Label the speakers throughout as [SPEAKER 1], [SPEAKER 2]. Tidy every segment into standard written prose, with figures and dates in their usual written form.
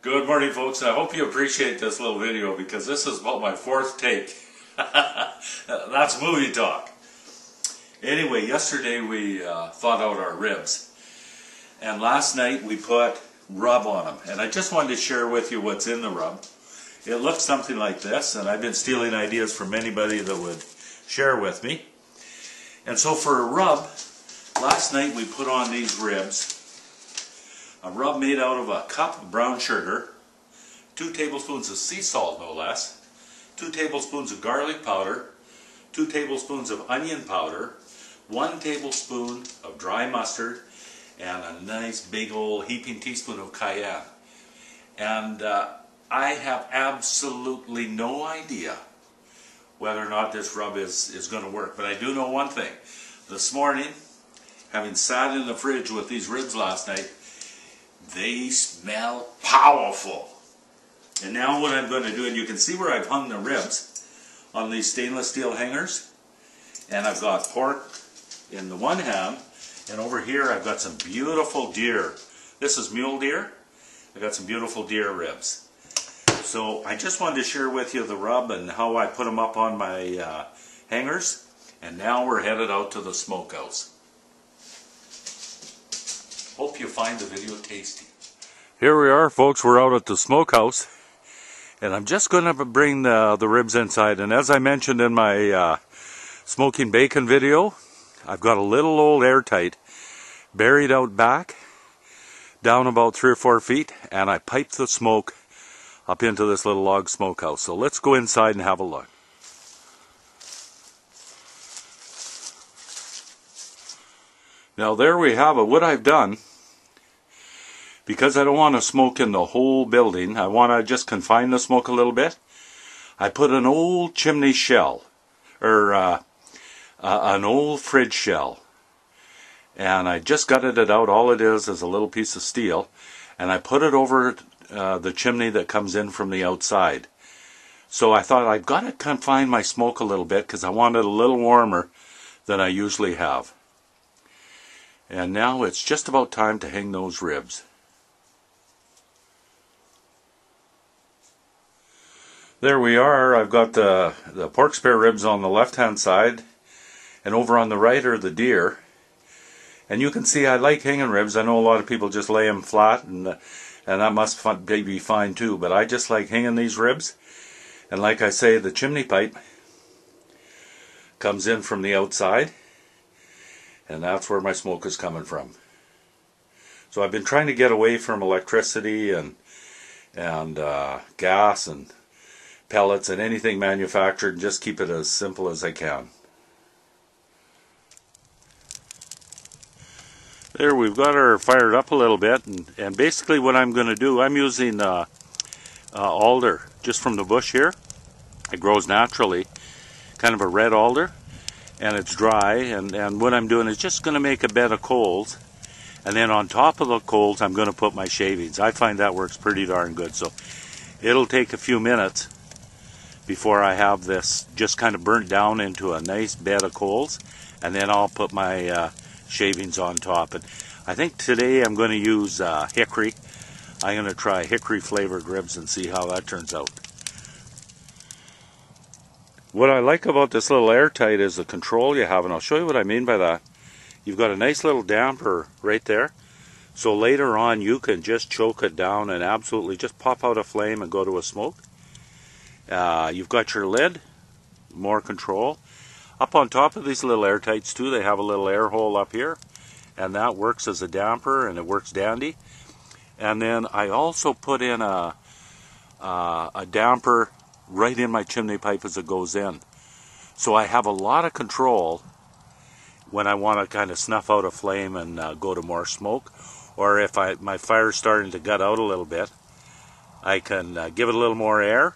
[SPEAKER 1] Good morning, folks, and I hope you appreciate this little video because this is about my fourth take. That's movie talk. Anyway, yesterday we thawed out our ribs, and last night we put rub on them, and I just wanted to share with you what's in the rub. It looks something like this, and I've been stealing ideas from anybody that would share with me. And so for a rub, last night we put on these ribs. A rub made out of a cup of brown sugar, 2 tablespoons of sea salt no less, 2 tablespoons of garlic powder, 2 tablespoons of onion powder, 1 tablespoon of dry mustard, and a nice big old heaping teaspoon of cayenne. And I have absolutely no idea whether or not this rub is going to work, but I do know one thing. This morning, having sat in the fridge with these ribs last night, they smell powerful. And now what I'm going to do, and you can see where I've hung the ribs on these stainless steel hangers. And I've got pork in the one hand, and over here I've got some beautiful deer. This is mule deer. I've got some beautiful deer ribs. So I just wanted to share with you the rub and how I put them up on my hangers. And now we're headed out to the smokehouse. Hope you find the video tasty. Here we are, folks. We're out at the smokehouse, and I'm just going to bring the ribs inside. And as I mentioned in my smoking bacon video, I've got a little old airtight buried out back, down about 3 or 4 feet, and I piped the smoke up into this little log smokehouse. So let's go inside and have a look. Now there we have it. What I've done, because I don't want to smoke in the whole building, I want to just confine the smoke a little bit. I put an old chimney shell, or an old fridge shell, and I just gutted it out. All it is a little piece of steel, and I put it over the chimney that comes in from the outside. So I thought I've got to confine my smoke a little bit because I want it a little warmer than I usually have. And now it's just about time to hang those ribs. There we are. I've got the pork spare ribs on the left hand side, and over on the right are the deer. And you can see I like hanging ribs. I know a lot of people just lay them flat, and that must be fine too, but I just like hanging these ribs. And like I say, the chimney pipe comes in from the outside, and that's where my smoke is coming from. So I've been trying to get away from electricity and gas and pellets and anything manufactured, and just keep it as simple as I can. There, we've got her fired up a little bit, and basically what I'm going to do, I'm using alder just from the bush here. It grows naturally, kind of a red alder, and it's dry, and what I'm doing is just going to make a bed of coals, and then on top of the coals I'm going to put my shavings. I find that works pretty darn good. So it'll take a few minutes before I have this just kind of burnt down into a nice bed of coals, and then I'll put my shavings on top. And I think today I'm going to use hickory. I'm going to try hickory flavored ribs and see how that turns out. What I like about this little airtight is the control you have, and I'll show you what I mean by that. You've got a nice little damper right there, so later on you can just choke it down and absolutely just pop out a flame and go to a smoke. You've got your lid, more control. Up on top of these little airtights too, they have a little air hole up here, and that works as a damper, and it works dandy. And then I also put in a damper right in my chimney pipe as it goes in. So I have a lot of control when I want to kind of snuff out a flame and go to more smoke, or if my fire's starting to gut out a little bit, I can give it a little more air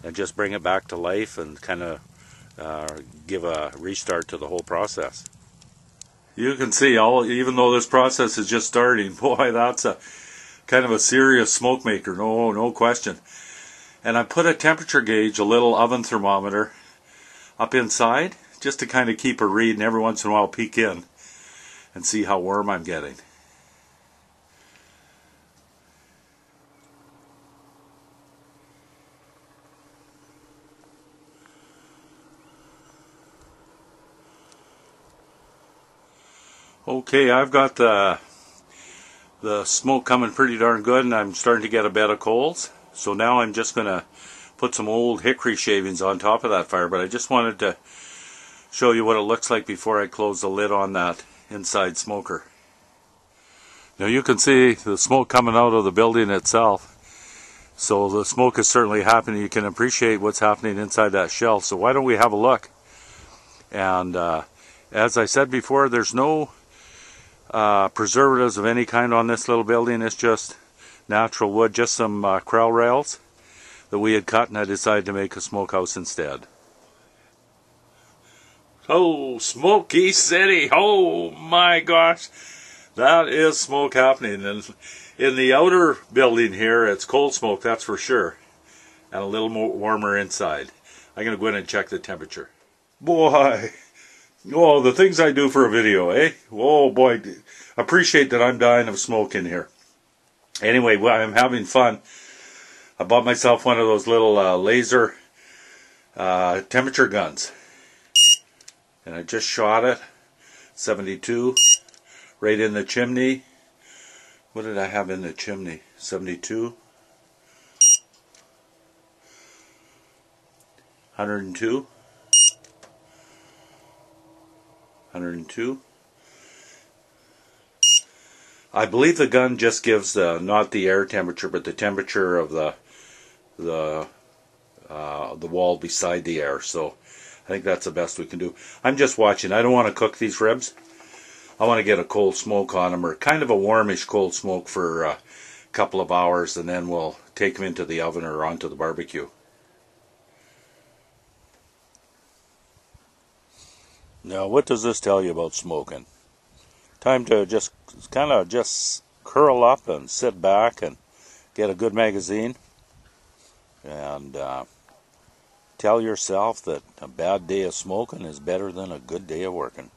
[SPEAKER 1] and just bring it back to life and kind of give a restart to the whole process. You can see, even though this process is just starting, boy, that's a kind of a serious smoke maker, no question. And I put a temperature gauge, a little oven thermometer, up inside, just to kind of keep a read, and every once in a while peek in and see how warm I'm getting. Okay, I've got the smoke coming pretty darn good, and I'm starting to get a bed of coals. So now I'm just going to put some old hickory shavings on top of that fire, but I just wanted to show you what it looks like before I close the lid on that inside smoker. Now you can see the smoke coming out of the building itself. So the smoke is certainly happening. You can appreciate what's happening inside that shell. So why don't we have a look? And as I said before, there's no preservatives of any kind on this little building. It's just natural wood, just some crowel rails that we had cut, and I decided to make a smokehouse instead. Oh, Smoky City! Oh my gosh, that is smoke happening. And in the outer building here, it's cold smoke, that's for sure, and a little more warmer inside. I'm going to go in and check the temperature. Boy, oh, the things I do for a video, eh? Oh boy, appreciate that I'm dying of smoke in here. Anyway, well, I'm having fun. I bought myself one of those little laser temperature guns, and I just shot it, 72, right in the chimney. What did I have in the chimney? 72, 102, 102. I believe the gun just gives not the air temperature, but the temperature of the wall beside the air. So I think that's the best we can do. I'm just watching. I don't want to cook these ribs. I want to get a cold smoke on them, or kind of a warmish cold smoke for a couple of hours, and then we'll take them into the oven or onto the barbecue. Now, what does this tell you about smoking? Time to just kind of just curl up and sit back and get a good magazine and tell yourself that a bad day of smoking is better than a good day of working.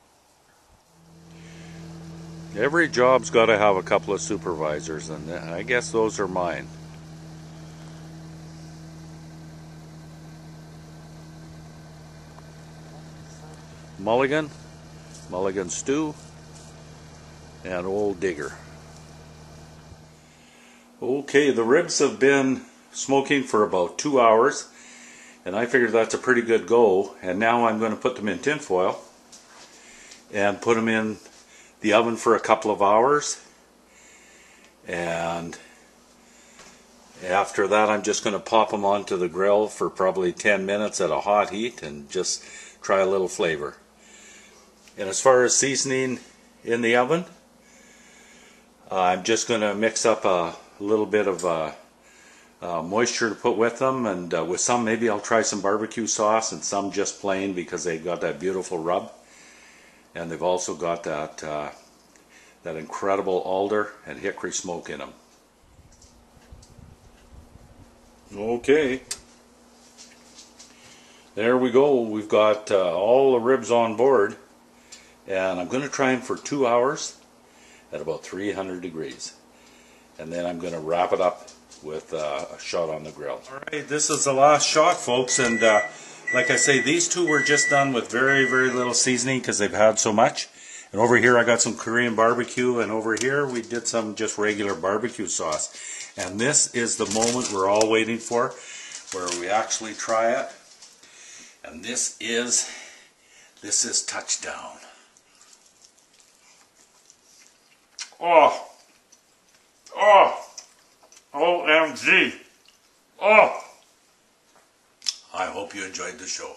[SPEAKER 1] Every job's got to have a couple of supervisors, and I guess those are mine. Mulligan, Mulligan stew, and Old Digger. Okay, the ribs have been smoking for about 2 hours, and I figured that's a pretty good go. And now I'm going to put them in tin foil and put them in the oven for a couple of hours, and after that I'm just going to pop them onto the grill for probably 10 minutes at a hot heat and just try a little flavor. And as far as seasoning in the oven, I'm just going to mix up a little bit of moisture to put with them, and with some maybe I'll try some barbecue sauce, and some just plain because they've got that beautiful rub. And they've also got that that incredible alder and hickory smoke in them. Okay, there we go. We've got all the ribs on board, and I'm going to try them for 2 hours at about 300 degrees, and then I'm going to wrap it up with a shot on the grill. Alright, this is the last shot, folks, and like I say, these two were just done with very, very little seasoning because they've had so much. And over here I got some Korean barbecue, and over here we did some just regular barbecue sauce. And this is the moment we're all waiting for, where we actually try it. And this is touchdown. Oh! Oh! OMG! Oh! I hope you enjoyed the show.